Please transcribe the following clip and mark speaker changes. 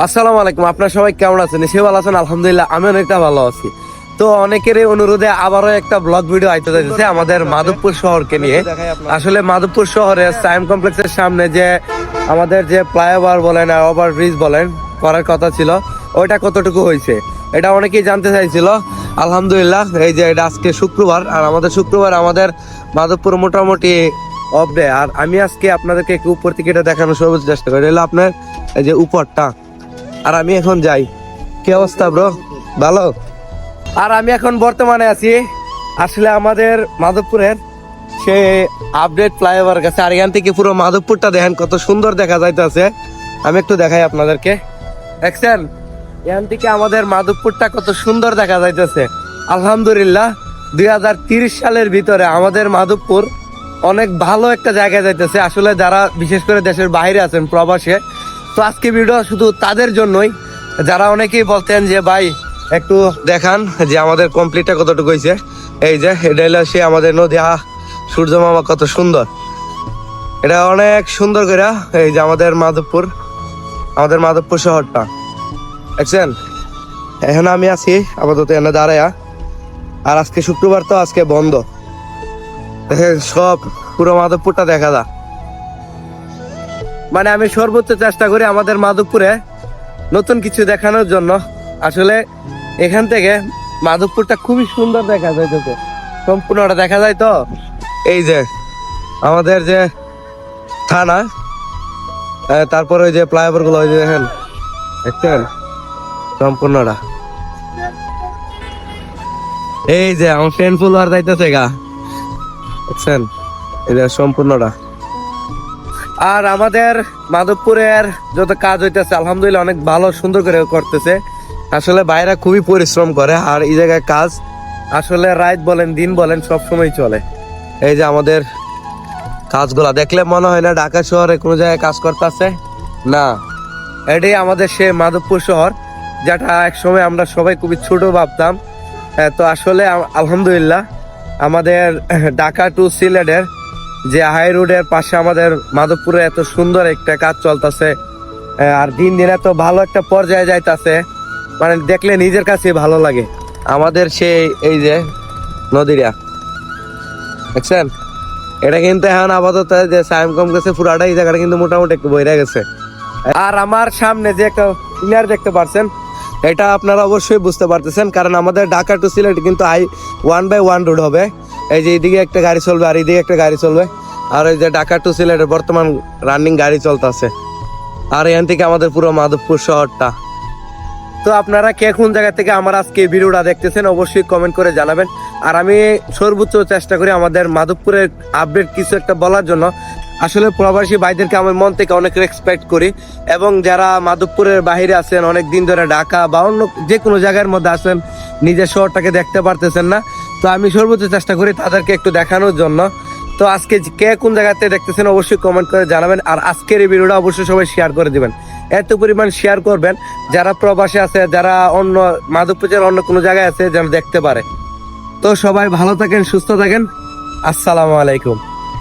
Speaker 1: আসসালামু আলাইকুম। আপনারা সবাই কেমন আছেন? সে ভালো আছেন? আলহামদুলিল্লাহ আমি অনেকটা ভালো আছি। তো অনেকেরই অনুরোধে আবারও একটা ব্লগ ভিডিও আইতে যাচ্ছে আমাদের মাধবপুর শহরকে নিয়ে। আসলে মাধবপুর শহরে সাইম কমপ্লেক্সের সামনে যে আমাদের যে ফ্লাইওভার বলেন আর ওভার ব্রিজ বলেন করার কথা ছিল, ওইটা কতটুকু হয়েছে এটা অনেকেই জানতে চাইছিল। আলহামদুলিল্লাহ এই যে এটা আজকে শুক্রবার, আর আমাদের শুক্রবার আমাদের মাধবপুর মোটামুটি অফ ডে। আর আমি আজকে আপনাদেরকে একটু উপর থেকে এটা দেখানোর সর্বোচ্চ চেষ্টা করি। এটা হলো আপনার এই যে উপরটা, আর আমি এখন যাই। কি অবস্থা ব্রো? ভালো? আর আমি এখন বর্তমানে আছি আসলে আমাদের মাধবপুরের সে আপডেট ফ্লাইওভার কাছে। আর এখান থেকে পুরো মাধবপুরটা দেখেন কত সুন্দর দেখা যাইতেছে। আমি একটু দেখাই আপনাদেরকে, দেখছেন এখান থেকে আমাদের মাধবপুরটা কত সুন্দর দেখা যাইতেছে। আলহামদুলিল্লাহ 2030 সালের ভিতরে আমাদের মাধবপুর অনেক ভালো একটা জায়গায় যাইতেছে। আসলে যারা বিশেষ করে দেশের বাইরে আছেন প্রবাসে, তো আজকে ভিডিও শুধু তাদের জন্যই যারা অনেকেই বলতেন যে ভাই একটু দেখান যে আমাদের কমপ্লিটটা কতটুকু হয়েছে। এই যে এটা হলো সে আমাদের নদী, সূর্য মামা কত সুন্দর, এটা অনেক সুন্দর করে। এই যে আমাদের মাধবপুর শহরটা দেখছেন। এখন আমি আছি আপাতত এনে দাঁড়ায়া, আর আজকে শুক্রবার তো আজকে বন্ধ। দেখেন সব পুরো মাধবপুরটা দেখা যায়। মানে আমি সর্বোচ্চ চেষ্টা করি আমাদের মাধবপুরে নতুন কিছু দেখানোর জন্য। আসলে এখান থেকে মাধবপুরটা খুবই সুন্দর দেখা যায়, তো সম্পূর্ণটা দেখা যায়। তো এই যে আমাদের যে থানা, তারপরে ওই যে ফ্লাইওভার গুলো, ওই যে দেখেন দেখছেন সম্পূর্ণটা। এই যে আমার ফ্রেন্ড ফুল আর যাইতেছে গা, দেখছেন এই যে সম্পূর্ণটা। আর আমাদের মাধবপুরের যত কাজ হইতেছে আলহামদুলিল্লাহ অনেক ভালো সুন্দর করে করতেছে। আসলে বাইরে খুবই পরিশ্রম করে, আর এই জায়গায় কাজ আসলে রাত বলেন দিন বলেন সব সময় চলে। এই যে আমাদের কাজগুলা দেখলে মনে হয় না ঢাকা শহরে কোনো জায়গায় কাজ করতেছে না। এটাই আমাদের সে মাধবপুর শহর, যেটা এক সময় আমরা সবাই খুবই ছোট ভাবতাম। তো আসলে আলহামদুলিল্লাহ আমাদের ঢাকা টু সিলেটের যে হাই রোডের পাশে আমাদের মাধবপুরে এত সুন্দর একটা কাজ চলতেছে, আর দিন দিন এত ভালো একটা পর্যায়ে যাইতেছে, মানে দেখলে নিজের কাছে ভালো লাগে। আমাদের সেই এই যে নদীরা দেখছেন, এটা কিন্তু এখন আপাতত যে সাইম কম গেছে পুরাটা, এই জায়গাটা কিন্তু মোটামুটি একটু বইরা গেছে। আর আমার সামনে যে একটা ক্লিয়ার দেখতে পাচ্ছেন, এটা আপনারা অবশ্যই বুঝতে পারতেছেন, কারণ আমাদের ঢাকা টু সিলেট কিন্তু 1/1 রোড হবে। এই যে এইদিকে একটা গাড়ি চলবে আর এইদিকে একটা গাড়ি চলবে, আর এই যে ঢাকা টু সিলেটের বর্তমান রানিং গাড়ি চলতেছে। আর এখান থেকে আমাদের পুরো মাধবপুর শহরটা। তো আপনারা কে কোন জায়গা থেকে আমার আজকে ভিডিওটা দেখতেছেন অবশ্যই কমেন্ট করে জানাবেন। আর আমি সর্বোচ্চ চেষ্টা করি আমাদের মাধবপুরের আপডেট কিছু একটা বলার জন্য। আসলে প্রবাসী ভাইদেরকে আমি মন থেকে অনেক রেসপেক্ট করি, এবং যারা মাধবপুরের বাইরে আছেন অনেক দিন ধরে ঢাকা বা অন্য যে কোনো জায়গার মধ্যে আছেন, নিজের শহরটাকে দেখতে পারতেছেন না, তো আমি সর্বোচ্চ চেষ্টা করি তাদেরকে একটু দেখানোর জন্য। তো আজকে কে কোন জায়গাতে দেখতেছেন অবশ্যই কমেন্ট করে জানাবেন, আর আজকের এই ভিডিওটা অবশ্যই সবাই শেয়ার করে দিবেন। এত পরিমাণ শেয়ার করবেন যারা প্রবাসে আছে, যারা অন্য মাধবপুরের অন্য কোনো জায়গায় আছে যেন দেখতে পারে। তো সবাই ভালো থাকেন, সুস্থ থাকেন। আসসালামু আলাইকুম।